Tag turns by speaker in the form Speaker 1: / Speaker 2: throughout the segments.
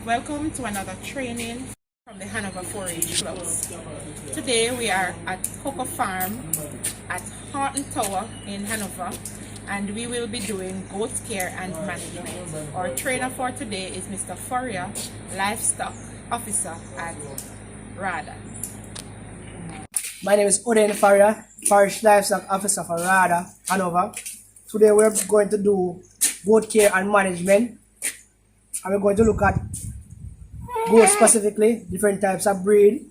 Speaker 1: Welcome to another training from the Hanover 4-H Clubs. Today we are at Hooker Farm at Horton Tower in Hanover, and we will be doing goat care and management. Our trainer for today is Mr. Foria, Livestock Officer at RADA.
Speaker 2: My name is Oden Foria, Parish Livestock Officer for RADA, Hanover. Today we're going to do goat care and management, and we're going to look at goats specifically, different types of breed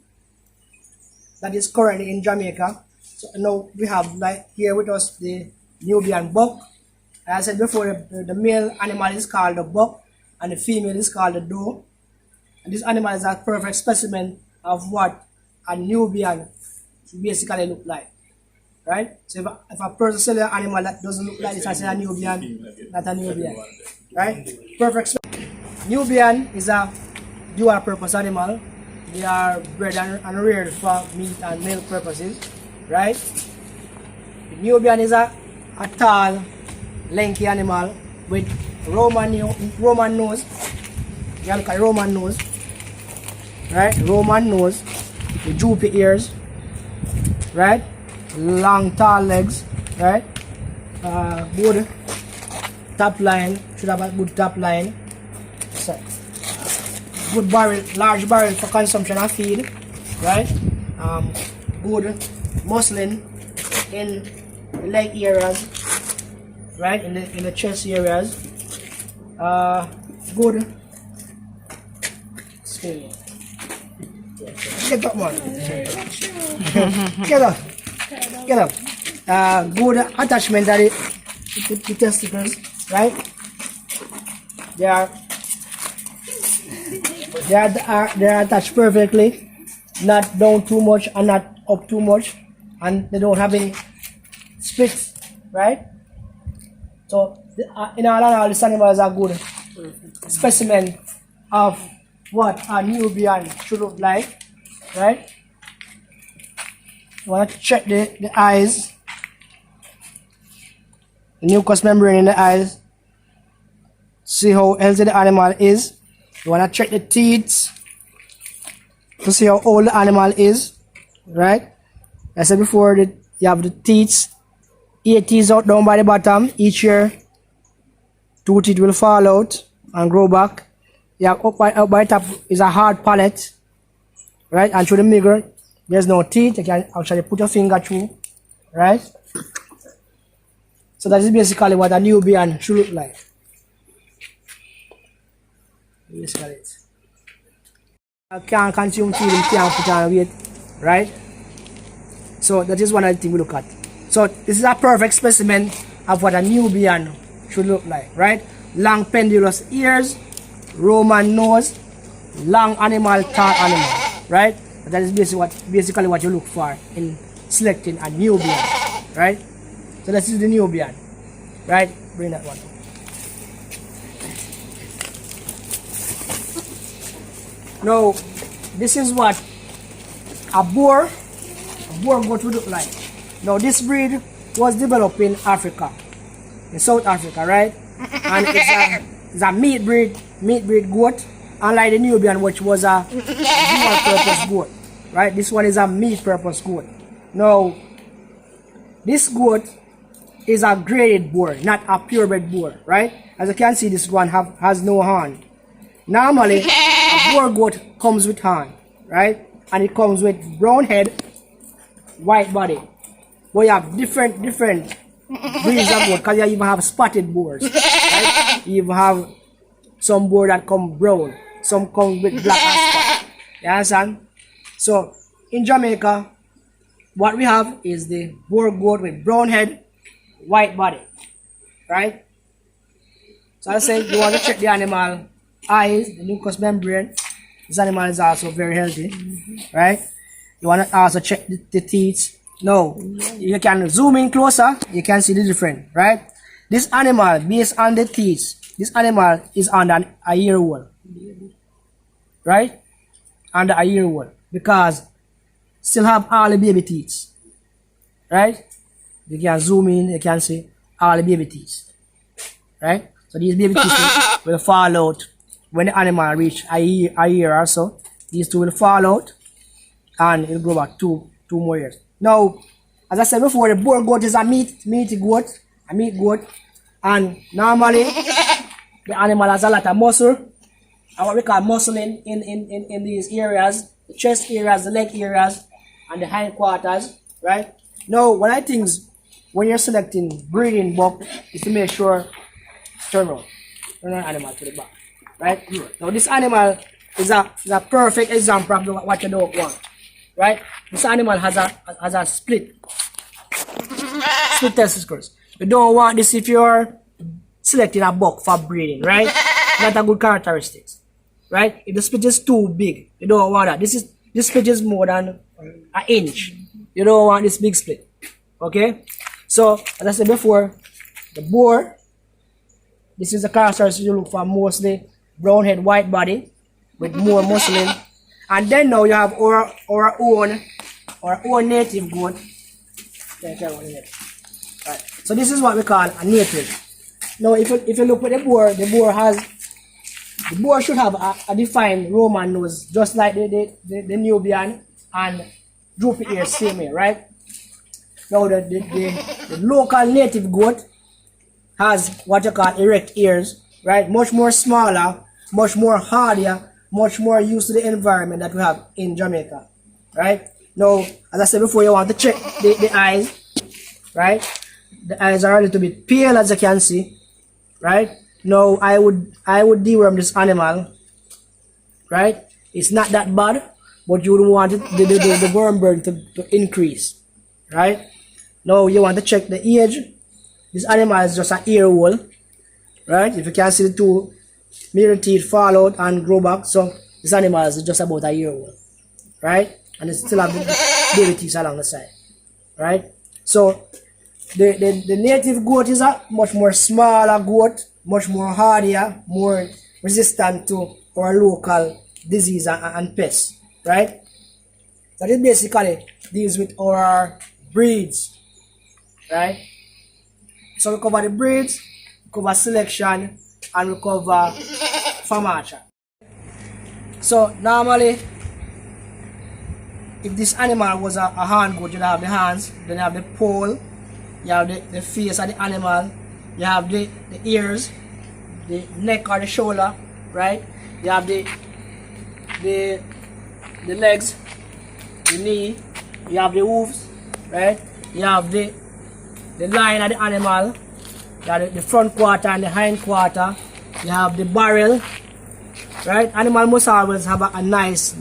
Speaker 2: that is currently in Jamaica. So now we have here with us the Nubian buck. As I said before, the male animal is called the buck and the female is called the doe. And this animal is a perfect specimen of what a Nubian basically look like. Right? So if a person sells an animal that doesn't look like this, I say a Nubian, not a Nubian. Right? Perfect. Nubian is a dual purpose animal. They are bred and reared for meat and milk purposes. Right? The Nubian is a tall, lanky animal with Roman nose. You look at Roman nose. Right? Roman nose, the droopy ears. Right? Long tall legs, right? Good top line, should have a good top line. So, good barrel, large barrel for consumption of feed, right? Good muscling in the leg areas, right? In the chest areas. Good. Get up, man. Get up. Get up. Good attachment at the testicles, right? They are attached perfectly, not down too much and not up too much, and they don't have any splits, right? So in all these animals are good specimen of what a Nubian should look like, right? You want to check the eyes, the mucous membrane in the eyes, see how healthy the animal is. You want to check the teeth to see how old the animal is, right? I said before that you have the teeth, 8 teeth out down by the bottom. Each year 2 teeth will fall out and grow back. You have up by top is a hard palate, right? And through the middle there's no teeth. You can actually put your finger through, right? So that is basically what a Nubian should look like. Basically it. I can't consume feed, you can't put on weight, right? So that is one of the things we look at. So this is a perfect specimen of what a Nubian should look like, right? Long pendulous ears, Roman nose, long animal, tall animal, right? That is basically what you look for in selecting a Nubian, right? So this is the Nubian, right? Bring that one. Now, this is what a boar goat would look like. Now, this breed was developed in Africa, in South Africa, right? And it's a meat breed goat. Unlike the Nubian, which was a dual purpose goat, right? This one is a meat purpose goat. Now, this goat is a graded boar, not a purebred boar, right? As you can see, this one has no horn. Normally, a boar goat comes with horn, right? And it comes with brown head, white body. But you have different breeds of goat, because you even have spotted boars, right? You even have some boar that come brown. Some come with black and spot. You understand? So in Jamaica, what we have is the boar goat with brown head, white body, right? So I say you want to check the animal eyes, the mucous membrane. This animal is also very healthy, right? You want to also check the teeth. No, you can zoom in closer. You can see the difference, right? This animal, based on the teeth, this animal is under a year old. Right? Under a year old, because still have all the baby teeth, right? You can zoom in, you can see all the baby teeth, right? So these baby teeth will fall out when the animal reach a year or so. These two will fall out and it'll grow back two more years. Now, as I said before, the boar goat is a meat goat, and normally the animal has a lot of muscle, and what we call muscling in these areas, the chest areas, the leg areas, and the hindquarters, right? Now, one of the things when you're selecting breeding buck is to make sure turn an animal to the back, right? Now, this animal is a perfect example of what you don't want, right? This animal has a split testicles. You don't want this if you're selecting a buck for breeding, right? Not a good characteristics, right? If the split is too big, you don't want that. This split is more than an inch. You don't want this big split, okay? So, as I said before, the boar, this is the characteristics you look for, mostly brown head, white body, with more muscling. And then now you have our own native goat. Right. So this is what we call a native. Now if you look at the boar should have a defined Roman nose, just like the Nubian and droopy ears, same here, right? Now the local native goat has what you call erect ears, right? Much more smaller, much more hardier, much more used to the environment that we have in Jamaica, right? Now, as I said before, you want to check the eyes, right? The eyes are a little bit pale, as you can see, right? Now, I would deworm this animal, right? It's not that bad, but you would want the worm burn to increase, right? Now, you want to check the age. This animal is just an ear hole, right? If you can see the two mirror teeth fall out and grow back, so this animal is just about a year old, right? And it still have the baby teeth along the side, right? So the native goat is a much more smaller goat, much more hardier, more resistant to our local disease and pests, right? So this basically deals with our breeds, right? So we cover the breeds, we cover selection, and we cover farmacia. So normally, if this animal was a hand goat, you'd have the hands, then you have the pole, you have the face of the animal, you have the ears, the neck or the shoulder, right? You have the legs, the knee, you have the hooves, right? You have the line of the animal, you have the front quarter and the hind quarter, you have the barrel, right? Animal must always have a nice,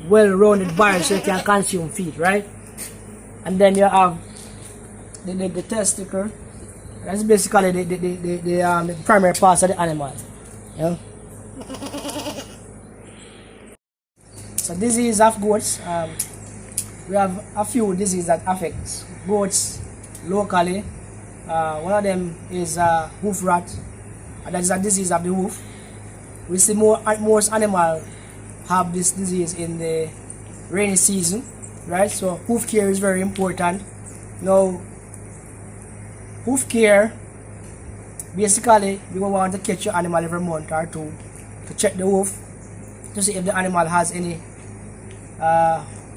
Speaker 2: well-rounded barrel so it can consume feed, right? And then you have the testicle. That's basically the primary parts of the animal. Yeah. So disease of goats. We have a few diseases that affects goats locally. One of them is hoof rot. That is a disease of the hoof. We see most animals have this disease in the rainy season, right? So hoof care is very important. Now, hoof care, basically you will want to catch your animal every month or two to check the hoof to see if the animal has any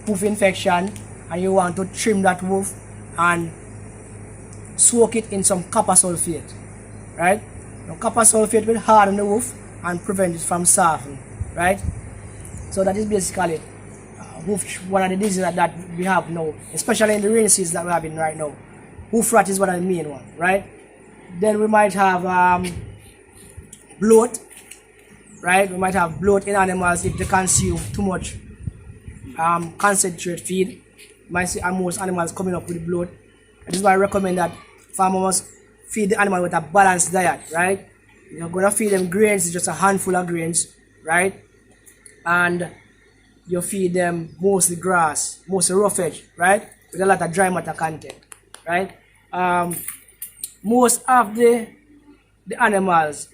Speaker 2: hoof infection, and you want to trim that hoof and soak it in some copper sulfate, right? Now, copper sulfate will harden the hoof and prevent it from softening, right? So that is basically one of the diseases that we have now, especially in the rainy season that we're having right now. Hoof rot is one of the main ones, right? Then we might have bloat, right? We might have bloat in animals if they consume too much concentrate feed. You might see most animals coming up with bloat. This is why I recommend that farmers must feed the animal with a balanced diet, right? You're gonna feed them grains, it's just a handful of grains, right? And you feed them mostly grass, mostly roughage, right? With a lot of dry matter content, right? Most of the animals,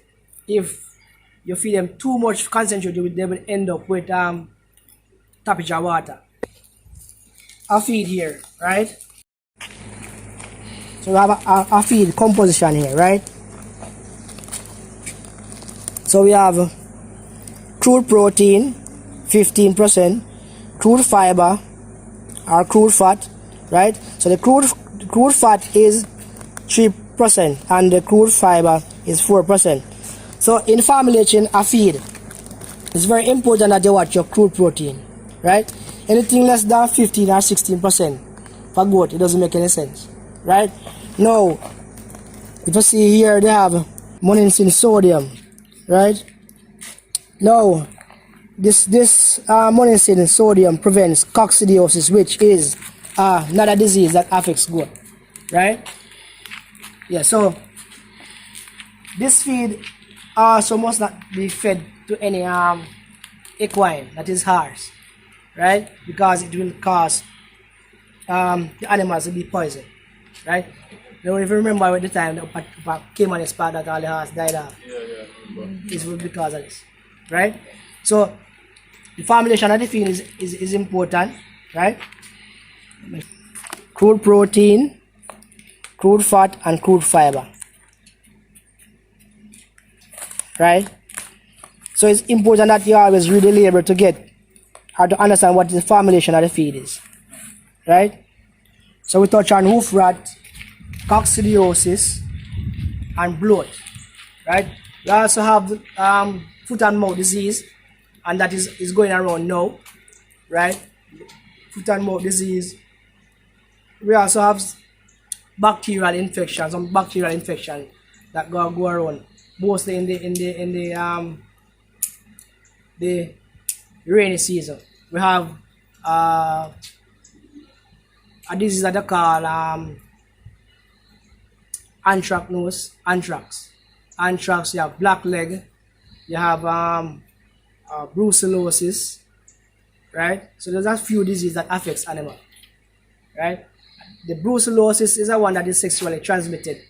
Speaker 2: if you feed them too much concentrate, they will end up with temperature water. A feed here, right? So we have a feed composition here, right? So we have crude protein 15%, crude fiber or crude fat, right? So the crude fat is 3% and the crude fiber is 4%. So in formulating a feed, it's very important that you watch your crude protein, right? Anything less than 15 or 16% for goat, it doesn't make any sense, right? Now, if you see here, they have monensin sodium, right? Now, this monensin sodium prevents coccidiosis, which is not a disease that affects goat, right? Yeah, so this feed also must not be fed to any equine that is horse, right? Because it will cause the animals to be poisoned, right? You know, if you remember at the time that came on the spot that all the horse died off, this was because of this, right? So the formulation of the feed is important, right? Crude protein, crude fat, and crude fiber, right? So it's important that you always read the label to get or to understand what the formulation of the feed is, right? So we touch on hoof rot, coccidiosis, and bloat, right? We also have foot and mouth disease, and that is going around now, right? Foot and mouth disease. We also have bacterial infections, some bacterial infection that go around, mostly in the rainy season. We have a disease that they call anthrax. You have black leg, you have brucellosis, right? So there's a few diseases that affects animal, right? The brucellosis is a one that is sexually transmitted,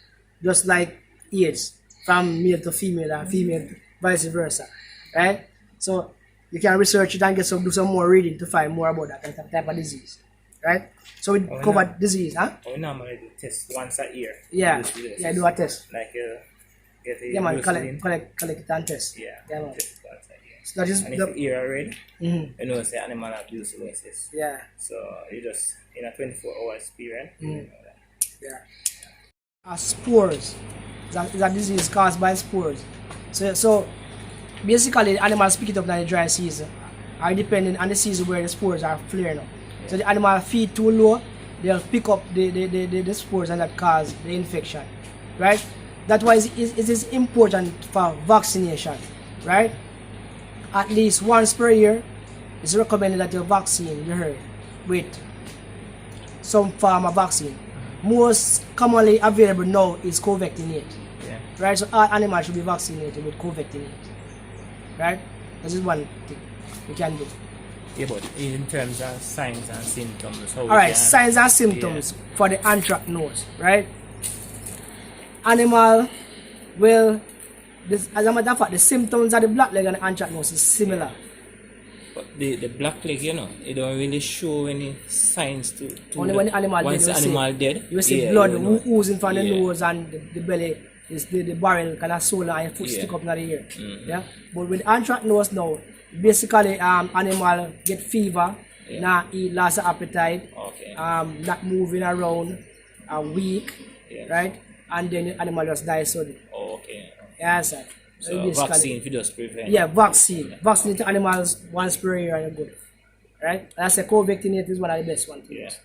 Speaker 2: just like AIDS, from male to female and female vice versa, right? So you can research it and do some more reading to find more about that type of disease, right? So we cover disease, huh?
Speaker 3: We normally do test once a year.
Speaker 2: Yeah, do a test.
Speaker 3: Like get a
Speaker 2: collect it and test.
Speaker 3: Yeah,
Speaker 2: man.
Speaker 3: test once a year.
Speaker 2: So that is
Speaker 3: And if you hear already,
Speaker 2: you
Speaker 3: know it's the animal abuse losses.
Speaker 2: yeah.
Speaker 3: So you just in a 24-hour experience. You know that.
Speaker 2: Yeah. Spores. It's a disease caused by spores. So basically the animals pick it up in the dry season, are depending on the season where the spores are flaring up. So the animal feed too low, they'll pick up the spores and that cause the infection, right? That's why it is important for vaccination, right? At least once per year, it's recommended that you vaccine your herd with some form of vaccine. Most commonly available now is Covectinate, right? So all animals should be vaccinated with Covectinate, right? This is one thing we can do.
Speaker 3: Yeah, but in terms of signs and symptoms, how
Speaker 2: Alright, signs and symptoms for the anthracnose, right? Animal will, as a matter of fact, the symptoms of the black leg and the anthracnose is similar.
Speaker 3: But the black leg, you know, it don't really show any signs to
Speaker 2: Only when the animal
Speaker 3: once
Speaker 2: dead,
Speaker 3: the animal dead,
Speaker 2: you see blood oozing from the nose and the belly, is the barrel kind of swollen and your foot stick up in the ear. Yeah? But with anthracnose now, basically animal get fever, not eat, loss of appetite, not moving around, weak, right? And then the animal just dies suddenly. Yeah, sir.
Speaker 3: So vaccine if you just prevent.
Speaker 2: Yeah, vaccine. Vaccinate animals once per year and good. Right? And I say Covectinate is one of the best ones to use.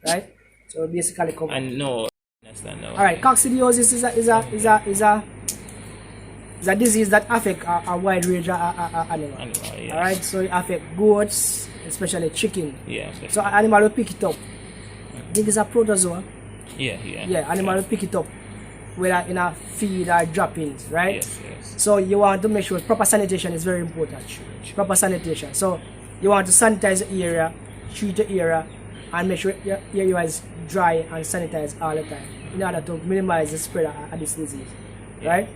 Speaker 2: Right? So basically cover.
Speaker 3: And no.
Speaker 2: Alright, coccidiosis is a disease that affects a wide range of animals. Alright, so it affects goats, especially chicken.
Speaker 3: Yeah.
Speaker 2: So animal will pick it up. I think it's a protozoa.
Speaker 3: Yeah,
Speaker 2: animal will pick it up, whether in a feed or droppings, right?
Speaker 3: Yes.
Speaker 2: So you want to make sure proper sanitation is very important. Proper sanitation. So you want to sanitize the area, treat the area, and make sure your area is dry and sanitized all the time in order to minimize the spread of this disease, right?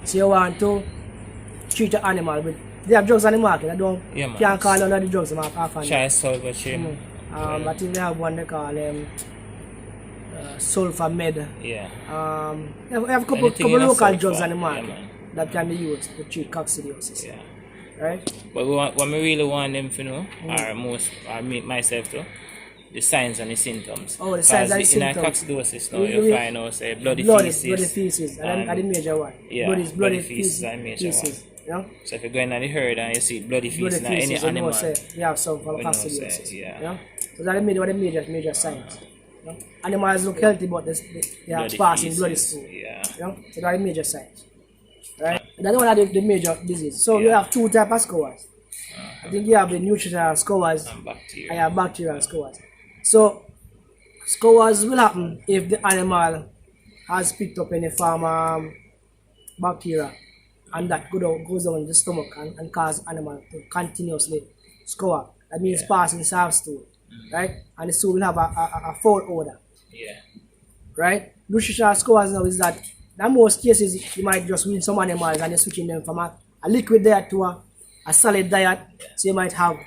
Speaker 2: So you want to treat the animal with, they have drugs on the market. Can't call none of the drugs off on
Speaker 3: I
Speaker 2: think they have one they call Sulfamed.
Speaker 3: Yeah.
Speaker 2: We have a couple local drugs on the market. that can be used to treat coccidiosis.
Speaker 3: Yeah.
Speaker 2: Right?
Speaker 3: But what we really want them to know, or me, myself too, the signs and the symptoms.
Speaker 2: Oh, the signs and the
Speaker 3: in a
Speaker 2: symptoms.
Speaker 3: coccidiosis now,
Speaker 2: You
Speaker 3: you find out say bloody
Speaker 2: bloody
Speaker 3: feces.
Speaker 2: feces. And the major one.
Speaker 3: Yeah,
Speaker 2: bloody
Speaker 3: feces are major
Speaker 2: feces. You know?
Speaker 3: So if you go in the herd and you see bloody feces in any
Speaker 2: you know,
Speaker 3: animal,
Speaker 2: say you have some from
Speaker 3: we know,
Speaker 2: coccidiosis.
Speaker 3: say, yeah.
Speaker 2: You know? So that's the major signs. You know? Animals look healthy, but they are
Speaker 3: Bloody
Speaker 2: passing
Speaker 3: feces,
Speaker 2: bloody stool.
Speaker 3: yeah.
Speaker 2: You know? So that's the major signs. Right? That's one of the major diseases. So you
Speaker 3: Yeah.
Speaker 2: have two types of scores. I think you have the nutritional scores
Speaker 3: And bacteria.
Speaker 2: and you have bacterial scores. So scores will happen if the animal has picked up any form of bacteria, and that goes down in the stomach and cause animal to continuously score. That means passing soft stool, right? And the stool will have a foul odor,
Speaker 3: Yeah.
Speaker 2: right? Nutritional scores now is that in most cases you might just win some animals and you're switching them from a liquid diet to a solid diet. So you might have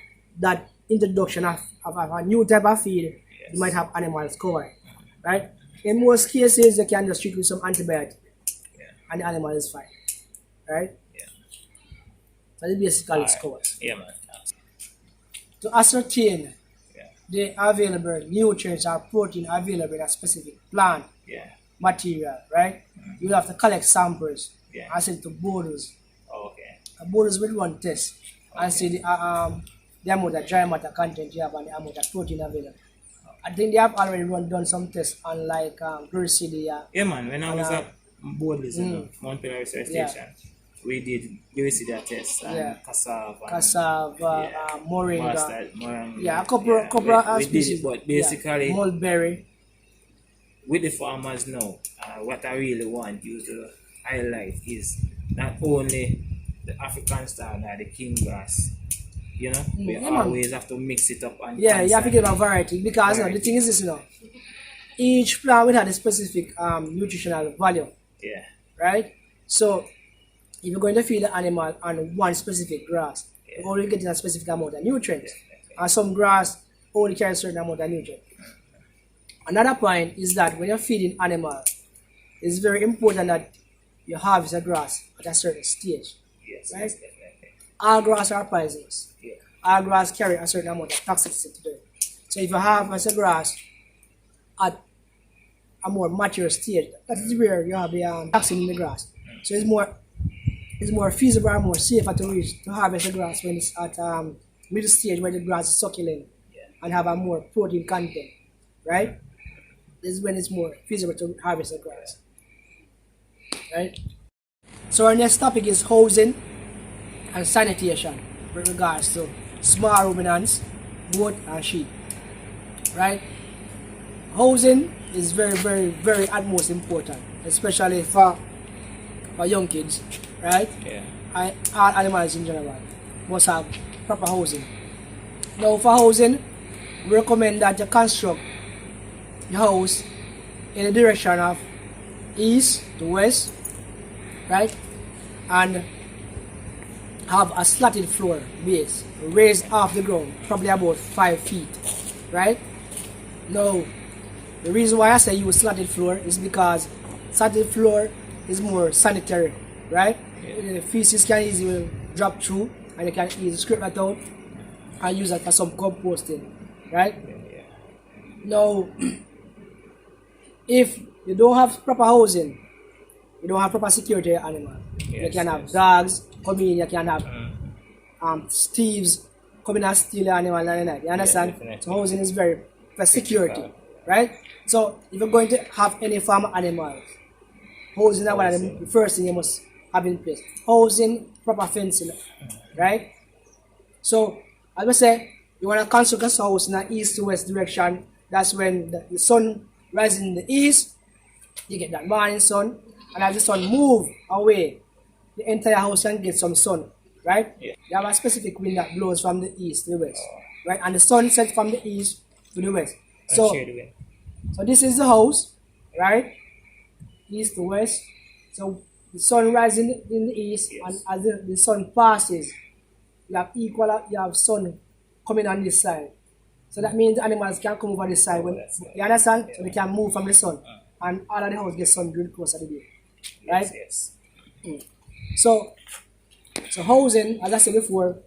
Speaker 2: that introduction of a new type of feed. You might have animals covered, right? In most cases you can just treat with some antibiotic and the animal is fine, right?
Speaker 3: Yeah.
Speaker 2: So this basically
Speaker 3: Alright.
Speaker 2: scores.
Speaker 3: Yeah, man.
Speaker 2: To ascertain
Speaker 3: Yeah.
Speaker 2: the available nutrients or protein available in a specific plant
Speaker 3: Yeah.
Speaker 2: material, right? You have to collect samples
Speaker 3: Yeah.
Speaker 2: and send to borders.
Speaker 3: Okay.
Speaker 2: Borders will run tests and see the amount of dry matter content you have and the amount of protein available. I think they have already done some tests on like Gluricidia.
Speaker 3: Yeah, man. When I was at Boardless, Mount Pillar Research
Speaker 2: Yeah.
Speaker 3: Station, we did Gluricidia tests and
Speaker 2: Yeah.
Speaker 3: cassava. and
Speaker 2: Cassava, moringa,
Speaker 3: mustard, moringa.
Speaker 2: yeah, a couple of
Speaker 3: we did
Speaker 2: species.
Speaker 3: it, but basically,
Speaker 2: yeah. Mulberry,
Speaker 3: with the farmers now, what I really want you to highlight is not only the African style or the king grass. You know, we
Speaker 2: yeah, man.
Speaker 3: always have to mix it up and
Speaker 2: yeah, you have to
Speaker 3: constantly-
Speaker 2: get a variety because you know, the
Speaker 3: Variety.
Speaker 2: thing is this, you know, each plant will have a specific nutritional value,
Speaker 3: Yeah,
Speaker 2: right? So if you're going to feed the animal on one specific grass, you're only getting a specific amount of nutrients, and some grass only carries a certain amount of nutrients. Another point is that when you're feeding animal, it's very important that you harvest the grass at a certain stage.
Speaker 3: yes,
Speaker 2: Right.
Speaker 3: yes, definitely.
Speaker 2: All grass are poisonous.
Speaker 3: Yeah,
Speaker 2: All grass carry a certain amount of toxicity to them. So if you harvest the grass at a more mature stage, that is where you have the toxin in the grass. So it's more feasible and more safer to harvest the grass when it's at middle stage where the grass is succulent and have a more protein content, right? This is when it's more feasible to harvest the grass, right? So our next topic is housing and sanitation with regards to small ruminants, goat and sheep, right? Housing is very, very, very utmost important, especially for young kids, right?
Speaker 3: yeah,
Speaker 2: And all animals in general must have proper housing. Now for housing, we recommend that you construct your house in the direction of east to west, right? And have a slatted floor base raised off the ground, probably about 5 feet, right? Now, the reason why I say use slatted floor is because slatted floor is more sanitary, right? The feces can easily drop through and you can easily scrape that out and use that for some composting, right?
Speaker 3: yeah.
Speaker 2: Now, if you don't have proper housing, you don't have proper security of your animal. You
Speaker 3: Yes,
Speaker 2: can have
Speaker 3: yes.
Speaker 2: dogs come in, you can have thieves come in and steal your animal and that. You understand?
Speaker 3: definitely.
Speaker 2: So housing is very for security,
Speaker 3: Critical.
Speaker 2: right? So if you're going to have any farm animals, housing is one of the first thing you must have in place. Housing, proper fencing, right? So as I say, you want to construct a house in an east to west direction. That's when the sun rises in the east, you get that morning sun, and as the sun move away, the entire house can get some sun, right?
Speaker 3: Yeah.
Speaker 2: You have a specific wind that blows from the east to the west, right? And the sun sets from the east to the west. So,
Speaker 3: Share the way.
Speaker 2: so this is the house, right? East to west. So the sun rises in the east,
Speaker 3: Yes.
Speaker 2: and as the sun passes, you have sun coming on this side. So that means animals can come over this side. You understand? So they can move from the sun. And all of the house get sun during the course of the day. Right?
Speaker 3: Yes, yes.
Speaker 2: So housing, as I said before,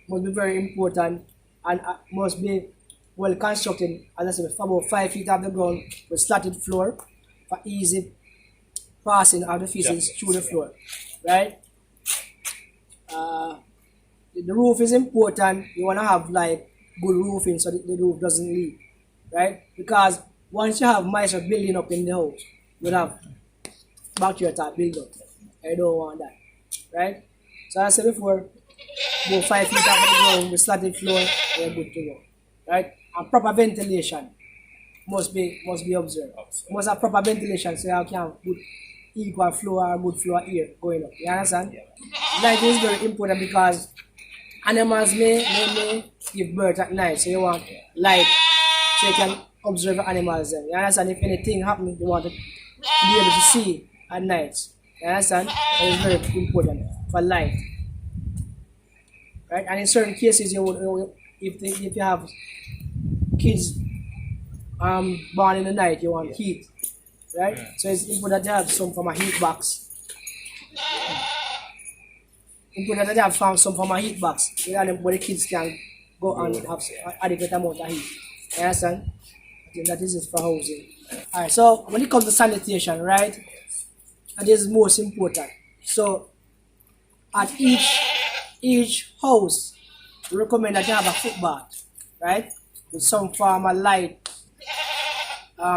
Speaker 2: must be very important and must be well constructed, as I said, for about 5 feet off the ground with slatted floor for easy passing of the feces through the floor, right? The roof is important. You want to have like good roofing so the roof doesn't leak, right? Because once you have mice building up in the house, you'll have bacteria that build up. I don't want that, right? So as I said before, go 5 feet off the ground with slatted floor, and you're good to go, right? And proper ventilation must be observed. Must have proper ventilation so you can put equal flow or good flow of air going up. You understand? Lighting is very important because animals may give birth at night, so you want light so you can observe the animals then. You understand? If anything happens, you want to be able to see at night. You understand? That is very important for light. Right? And in certain cases, if you have kids born in the night, you want heat. Right? So it's important to have some from a heat box. Important to have some from a heat box where the kids can go and have adequate amount of heat. You understand? I think that is it for housing. Alright, so when it comes to sanitation, right? That is most important. So at each house, we recommend that you have a foot bath, right? With some form of light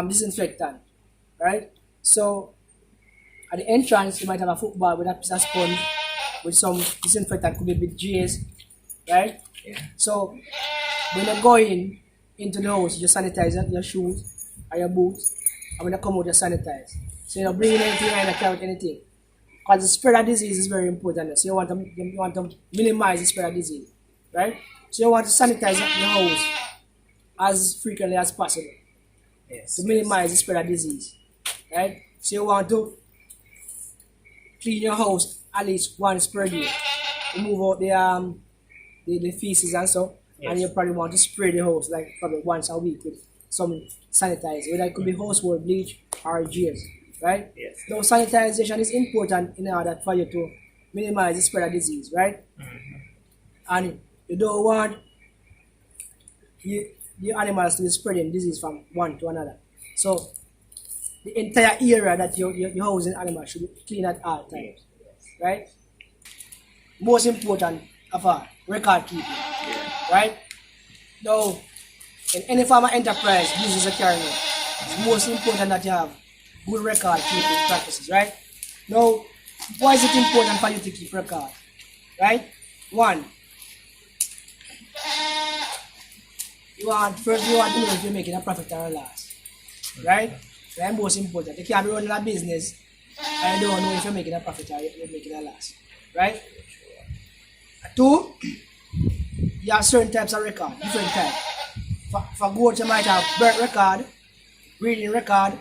Speaker 2: disinfectant, right? So at the entrance, you might have a foot bath with a piece of sponge with some disinfectant, could be with J's, right?
Speaker 3: Yeah.
Speaker 2: So when you go into the house, you sanitize your shoes or your boots, and when you come out, you sanitize. So you're not bringing anything and you carry anything. Because the spread of disease is very important. So you want to minimize the spread of disease, right? So you want to sanitize your house as frequently as possible to minimize the spread of disease, right? So you want to clean your house at least once per day. Remove out the feces and so, and you probably want to spray the house like probably once a week with some sanitizer. Whether it could be household bleach or J's. Right?
Speaker 3: Yes.
Speaker 2: So sanitization is important in order for you to minimize the spread of disease, right?
Speaker 3: Mm-hmm.
Speaker 2: And you don't want the animals to be spreading disease from one to another. So the entire area that you're housing animals should be clean at all times, right? Most important of all, record keeping, right? Now, in any farmer enterprise, business or career, it's most important that you have good record keeping practices, right? Now, why is it important for you to keep record? Right? One, you want to know if you're making a profit or a loss. Right? That's most important. You can't be running a business and you don't know if you're making a profit or you're making a loss. Right? Two, you have certain types of record, different types. For goats, you might have birth record, breeding record,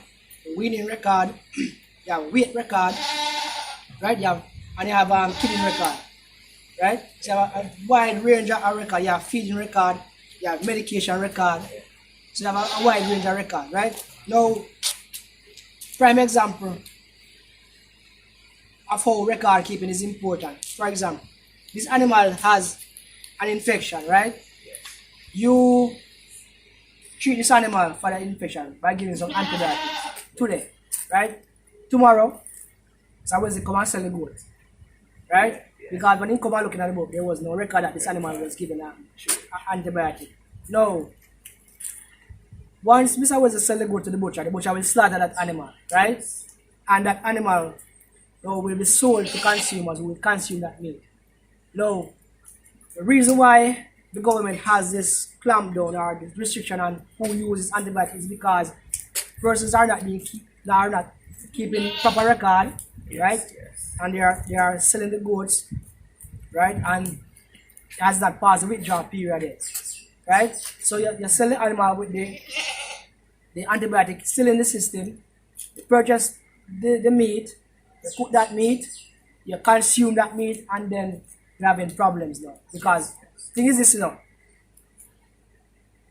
Speaker 2: winning record, you have weight record, right? You have killing record, right? So you have a wide range of record. You have feeding record, you have medication record. So you have a wide range of record, right? Now, prime example of how record keeping is important. For example, this animal has an infection, right? You treat this animal for the infection by giving some antibiotics today, right? Tomorrow, someone will come and sell the goat, right? Because when he come and looking at the book, there was no record that this animal was given an antibiotic. No. Once Mr. was sell the goat to the butcher will slaughter that animal, right? And that animal will be sold to consumers who will consume that meat. Now, the reason why the government has this clampdown or this restriction on who uses antibiotics is because persons are not keeping proper record, right? Yes. And they are selling the goods, right? And it has not passed the withdrawal period yet, right? So you're selling the animal with the antibiotic still in the system. You purchase the meat, you cook that meat, you consume that meat, and then you're having problems now. Because the thing is this,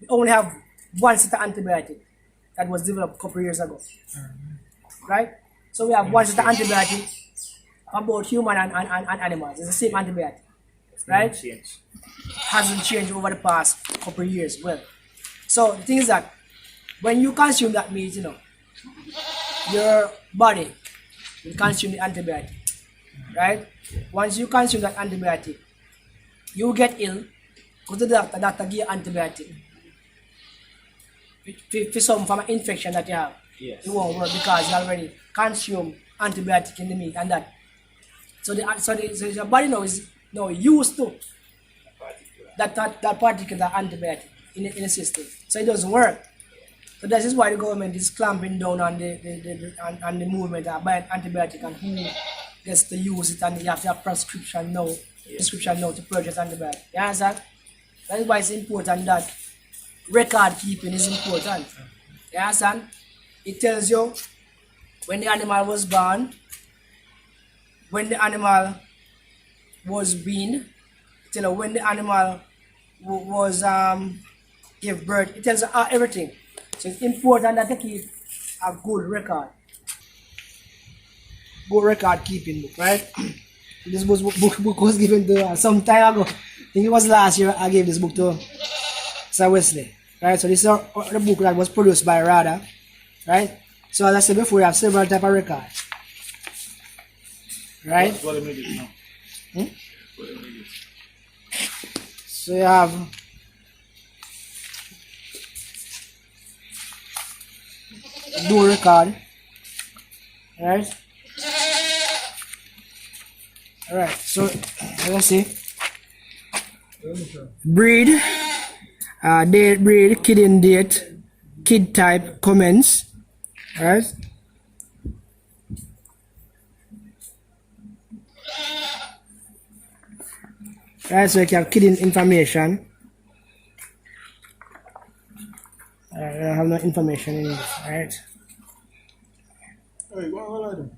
Speaker 2: we only have one set of antibiotic that was developed a couple of years ago, right? So we have one set of antibiotic about human and animals. It's the same antibiotic, right?
Speaker 3: Change.
Speaker 2: Hasn't changed over the past couple of years. Well, so the thing is that when you consume that meat, you know, your body will consume the antibiotic, right? Once you consume that antibiotic, you get ill, go to the doctor give you antibiotic. For some from an infection that you have,
Speaker 3: Yes.
Speaker 2: it won't work because you already consume antibiotic in the meat and that. So your body now is used to that particular antibiotic in the system. So it doesn't work. So that is why the government is clamping down on the movement of buying antibiotic and who gets to use it, and you have to have prescription now to purchase antibiotic. You understand? That is why it's important that record keeping is important. You understand? It tells you when the animal was born, when the animal was weaned, it tells you when the animal was gave birth. It tells you everything. So it's important that you keep a good record. Good record keeping book, right? This book was given to some time ago. I think it was last year I gave this book to Sir Wesley. Right? So this is the book that was produced by RADA. Right? So as I said before, we have several type of records. Right?
Speaker 4: What do you now?
Speaker 2: So you have dual record. Right? Alright, so let's see. Breed, date, breed, kid in date, kid type, comments. Alright. Alright, so you can have kid in information. I have no information in this, alright.
Speaker 4: Hey, what are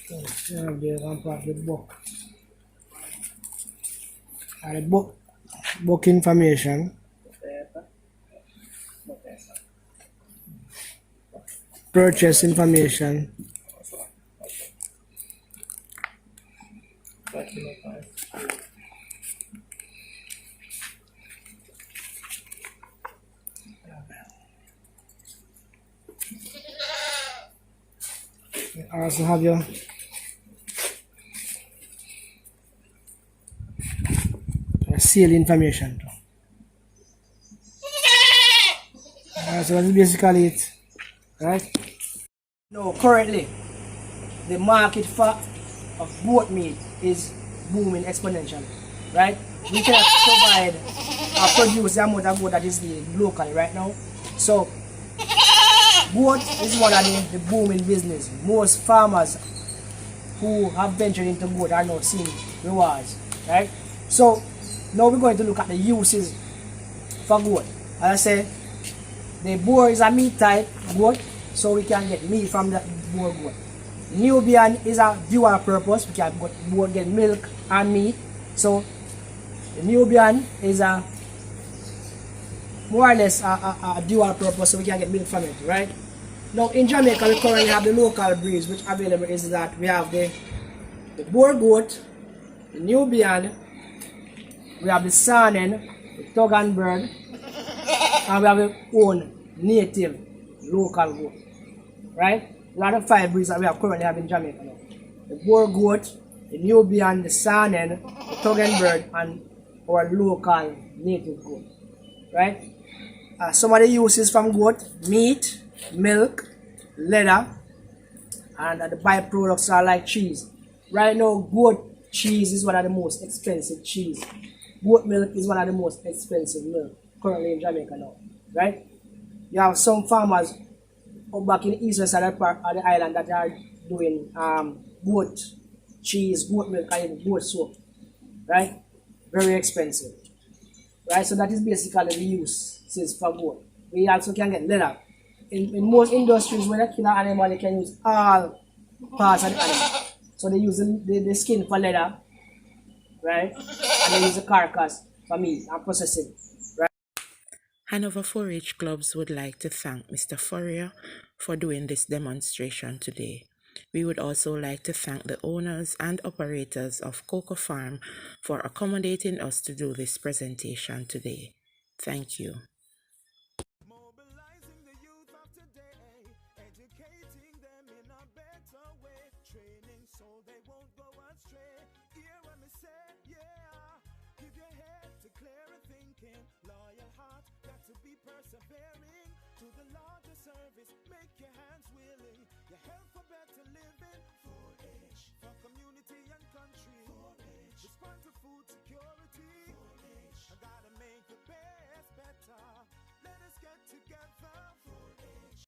Speaker 2: So you have the one part of the book. The book information. Purchase information. You also have your sale information too. So that's basically it, right? No, currently the market for of goat meat is booming exponentially, right? We cannot provide or produce the amount of goat that is needed locally right now. So goat is one of the booming business. Most farmers who have ventured into goat are now seeing rewards, right? So now we're going to look at the uses for goat. As I say, the boar is a meat type goat, so we can get meat from the boar goat. Nubian is a dual purpose. We can both get milk and meat. So the Nubian is a more or less a dual purpose, so we can get milk from it, right? Now in Jamaica we currently have the local breeds which available is that we have the boar goat, the Nubian, we have the Saanen, the Togan bird, and we have our own native local goat, right? A lot of 5 breeds that we have currently have in Jamaica now. The boar goat, the Nubian, the Saanen, the Togan bird, and our local native goat, right? Some of the uses from goat: meat, milk, leather, and the byproducts are like cheese. Right now, goat cheese is one of the most expensive cheese. Goat milk is one of the most expensive milk currently in Jamaica now, right? You have some farmers up back in the eastern side of the island that are doing goat cheese, goat milk, and even goat soap, right? Very expensive, right? So that is basically the uses for goat. We also can get leather. In most industries, when you kill an animal, you can use all parts of the animal. So they use the skin for leather, right? And they use the carcass for meat and processing.
Speaker 5: Hanover 4-H Clubs would like to thank Mr. Fourier
Speaker 1: for doing this demonstration today. We would also like to thank the owners and operators of Cocoa Farm for accommodating us to do this presentation today. Thank you.
Speaker 4: Mobilizing the youth of today, educating them in a better way, training so they won't go astray. Hear what me say, yeah. Give your head to clearer thinking, loyal heart, got to be persevering to the larger service.